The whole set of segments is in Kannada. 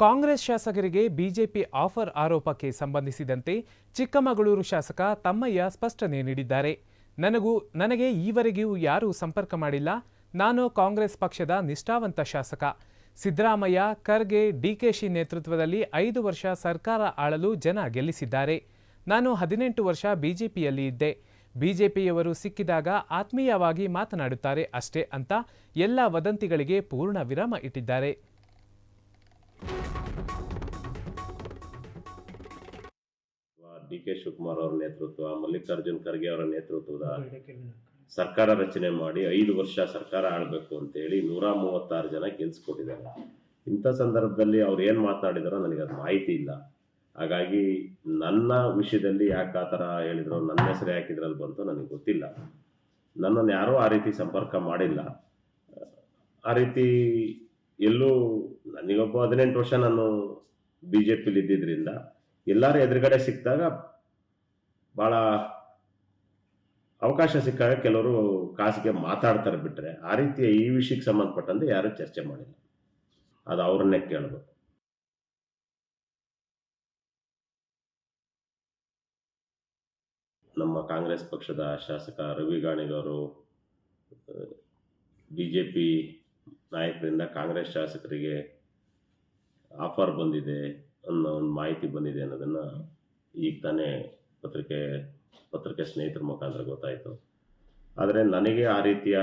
ಕಾಂಗ್ರೆಸ್ ಶಾಸಕರಿಗೆ ಬಿಜೆಪಿ ಆಫರ್ ಆರೋಪಕ್ಕೆ ಸಂಬಂಧಿಸಿದಂತೆ ಚಿಕ್ಕಮಗಳೂರು ಶಾಸಕ ತಮ್ಮಯ್ಯ ಸ್ಪಷ್ಟನೆ ನೀಡಿದ್ದಾರೆ. ನನಗೆ ಈವರೆಗೂ ಯಾರೂ ಸಂಪರ್ಕ ಮಾಡಿಲ್ಲ. ನಾನು ಕಾಂಗ್ರೆಸ್ ಪಕ್ಷದ ನಿಷ್ಠಾವಂತ ಶಾಸಕ. ಸಿದ್ದರಾಮಯ್ಯ, ಖರ್ಗೆ, ಡಿಕೆಶಿ ನೇತೃತ್ವದಲ್ಲಿ 5 ವರ್ಷ ಸರ್ಕಾರ ಆಳಲು ಜನ ಗೆಲ್ಲಿಸಿದ್ದಾರೆ. ನಾನು 18 ವರ್ಷ ಬಿಜೆಪಿಯಲ್ಲಿ ಇದ್ದೆ. ಬಿಜೆಪಿಯವರು ಸಿಕ್ಕಿದಾಗ ಆತ್ಮೀಯವಾಗಿ ಮಾತನಾಡುತ್ತಾರೆ ಅಷ್ಟೇ ಅಂತ ಎಲ್ಲ ವದಂತಿಗಳಿಗೆ ಪೂರ್ಣ ವಿರಾಮ ಇಟ್ಟಿದ್ದಾರೆ. ಡಿ.ಕೆ. ಶಿವಕುಮಾರ್ ಅವರ ನೇತೃತ್ವ, ಮಲ್ಲಿಕಾರ್ಜುನ್ ಖರ್ಗೆ ಅವರ ನೇತೃತ್ವದ ಸರ್ಕಾರ ರಚನೆ ಮಾಡಿ 5 ವರ್ಷ ಸರ್ಕಾರ ಆಳಬೇಕು ಅಂತೇಳಿ 136 ಜನ ಗೆಲ್ಸ್ಕೊಟ್ಟಿದ್ದಾರೆ. ಇಂಥ ಸಂದರ್ಭದಲ್ಲಿ ಅವ್ರು ಏನು ಮಾತನಾಡಿದಾರೋ ನನಗೆ ಅದು ಮಾಹಿತಿ ಇಲ್ಲ. ಹಾಗಾಗಿ ನನ್ನ ವಿಷಯದಲ್ಲಿ ಯಾಕೆ ಆ ಥರ ಹೇಳಿದ್ರು, ನನ್ನ ಹೆಸರು ಯಾಕೆ ಇದ್ರಲ್ಲಿ ಬಂತು ನನಗೆ ಗೊತ್ತಿಲ್ಲ. ನನ್ನನ್ನು ಯಾರೂ ಆ ರೀತಿ ಸಂಪರ್ಕ ಮಾಡಿಲ್ಲ. ಆ ರೀತಿ ಎಲ್ಲೂ ನನಗೊಬ್ಬ 18 ವರ್ಷ ನಾನು ಬಿ ಜೆ ಪಿಲಿ ಇದ್ದಿದ್ದರಿಂದ ಎಲ್ಲರೂ ಎದುರುಗಡೆ ಸಿಕ್ಕಿದಾಗ ಭಾಳ ಅವಕಾಶ ಸಿಕ್ಕಾಗ ಕೆಲವರು ಕಾಸಿಗೆ ಮಾತಾಡ್ತಾರೆ ಬಿಟ್ಟರೆ ಆ ರೀತಿಯ ಈ ವಿಷಯಕ್ಕೆ ಸಂಬಂಧಪಟ್ಟಂತೆ ಯಾರೂ ಚರ್ಚೆ ಮಾಡಿಲ್ಲ. ಅದು ಅವ್ರನ್ನೇ ಕೇಳಬೇಕು. ನಮ್ಮ ಕಾಂಗ್ರೆಸ್ ಪಕ್ಷದ ಶಾಸಕ ರವಿ ಗಾಣಿಗವರು ಬಿಜೆಪಿ ನಾಯಕರಿಂದ ಕಾಂಗ್ರೆಸ್ ಶಾಸಕರಿಗೆ ಆಫರ್ ಬಂದಿದೆ ಅನ್ನೋ ಒಂದು ಮಾಹಿತಿ ಬಂದಿದೆ ಅನ್ನೋದನ್ನು ಈಗ ತಾನೇ ಪತ್ರಿಕೆ ಸ್ನೇಹಿತರ ಮುಖಾಂತರ ಗೊತ್ತಾಯಿತು. ಆದರೆ ನನಗೆ ಆ ರೀತಿಯ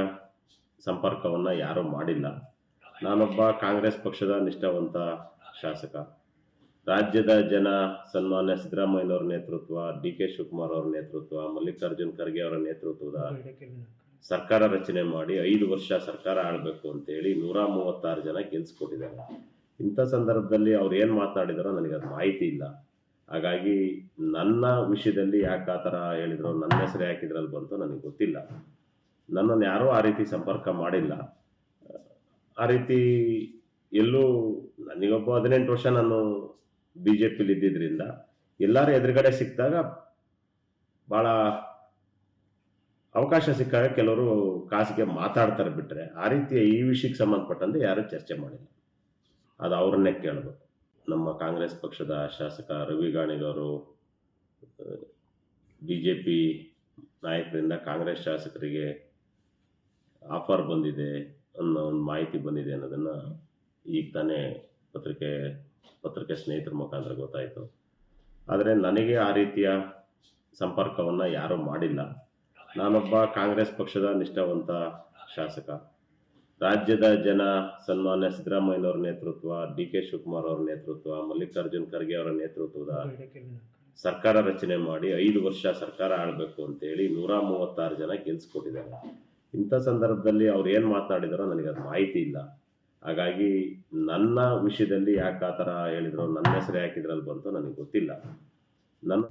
ಸಂಪರ್ಕವನ್ನು ಯಾರೂ ಮಾಡಿಲ್ಲ. ನಾನೊಬ್ಬ ಕಾಂಗ್ರೆಸ್ ಪಕ್ಷದ ನಿಷ್ಠಾವಂತ ಶಾಸಕ. ರಾಜ್ಯದ ಜನ ಸನ್ಮಾನ್ಯ ಸಿದ್ದರಾಮಯ್ಯನವರ ನೇತೃತ್ವ, ಡಿ.ಕೆ. ಶಿವಕುಮಾರ್ ಅವರ ನೇತೃತ್ವ, ಮಲ್ಲಿಕಾರ್ಜುನ್ ಖರ್ಗೆ ಅವರ ನೇತೃತ್ವದ ಸರ್ಕಾರ ರಚನೆ ಮಾಡಿ 5 ವರ್ಷ ಸರ್ಕಾರ ಆಳಬೇಕು ಅಂತೇಳಿ 136 ಜನ ಗೆಲ್ಸ್ಕೊಟ್ಟಿದ್ದಾರೆ. ಇಂಥ ಸಂದರ್ಭದಲ್ಲಿ ಅವ್ರು ಏನು ಮಾತನಾಡಿದಾರೋ ನನಗೆ ಅದು ಮಾಹಿತಿ ಇಲ್ಲ. ಹಾಗಾಗಿ ನನ್ನ ವಿಷಯದಲ್ಲಿ ಯಾಕೆ ಆ ಥರ ಹೇಳಿದ್ರು, ನನ್ನ ಹೆಸರು ಯಾಕೆ ಇದ್ರಲ್ಲಿ ಬಂತು ನನಗೆ ಗೊತ್ತಿಲ್ಲ. ನನ್ನನ್ನು ಯಾರೂ ಆ ರೀತಿ ಸಂಪರ್ಕ ಮಾಡಿಲ್ಲ. ಆ ರೀತಿ ಎಲ್ಲೂ ನನಗೊಬ್ಬ 18 ವರ್ಷ ನಾನು ಬಿ ಜೆ ಪಿಲಿ ಇದ್ದಿದ್ದರಿಂದ ಎಲ್ಲರೂ ಎದುರುಗಡೆ ಸಿಕ್ಕಿದಾಗ ಭಾಳ ಅವಕಾಶ ಸಿಕ್ಕಾಗ ಕೆಲವರು ಕಾಸಿಗೆ ಮಾತಾಡ್ತಾರೆ ಬಿಟ್ಟರೆ ಆ ರೀತಿಯ ಈ ವಿಷಯಕ್ಕೆ ಸಂಬಂಧಪಟ್ಟಂತೆ ಯಾರೂ ಚರ್ಚೆ ಮಾಡಿಲ್ಲ. ಅದು ಅವ್ರನ್ನೇ ಕೇಳಬೇಕು. ನಮ್ಮ ಕಾಂಗ್ರೆಸ್ ಪಕ್ಷದ ಶಾಸಕ ರವಿ ಗಾಣಿಗವರು ಬಿಜೆಪಿ ನಾಯಕರಿಂದ ಕಾಂಗ್ರೆಸ್ ಶಾಸಕರಿಗೆ ಆಫರ್ ಬಂದಿದೆ ಅನ್ನೋ ಒಂದು ಮಾಹಿತಿ ಬಂದಿದೆ ಅನ್ನೋದನ್ನು ಈಗ ತಾನೇ ಪತ್ರಿಕೆ ಸ್ನೇಹಿತರ ಮುಖಾಂತರ ಗೊತ್ತಾಯಿತು. ಆದರೆ ನನಗೆ ಆ ರೀತಿಯ ಸಂಪರ್ಕವನ್ನು ಯಾರೂ ಮಾಡಿಲ್ಲ. ನಾನೊಬ್ಬ ಕಾಂಗ್ರೆಸ್ ಪಕ್ಷದ ನಿಷ್ಠಾವಂತ ಶಾಸಕ. ರಾಜ್ಯದ ಜನ ಸನ್ಮಾನ್ಯ ಸಿದ್ದರಾಮಯ್ಯನವರ ನೇತೃತ್ವ, ಡಿ.ಕೆ. ಶಿವಕುಮಾರ್ ಅವರ ನೇತೃತ್ವ, ಮಲ್ಲಿಕಾರ್ಜುನ್ ಖರ್ಗೆ ಅವರ ನೇತೃತ್ವದ ಸರ್ಕಾರ ರಚನೆ ಮಾಡಿ 5 ವರ್ಷ ಸರ್ಕಾರ ಆಳಬೇಕು ಅಂತೇಳಿ 136 ಜನ ಗೆಲ್ಸ್ಕೊಟ್ಟಿದ್ದಾರೆ. ಇಂಥ ಸಂದರ್ಭದಲ್ಲಿ ಅವ್ರು ಏನು ಮಾತನಾಡಿದಾರೋ ನನಗೆ ಅದು ಮಾಹಿತಿ ಇಲ್ಲ. ಹಾಗಾಗಿ ನನ್ನ ವಿಷಯದಲ್ಲಿ ಯಾಕೆ ಆ ಥರ ಹೇಳಿದ್ರು, ನನ್ನ ಹೆಸರು ಯಾಕೆ ಇದ್ರಲ್ಲಿ ಬಂತು ನನಗೆ ಗೊತ್ತಿಲ್ಲ. ನನ್ನ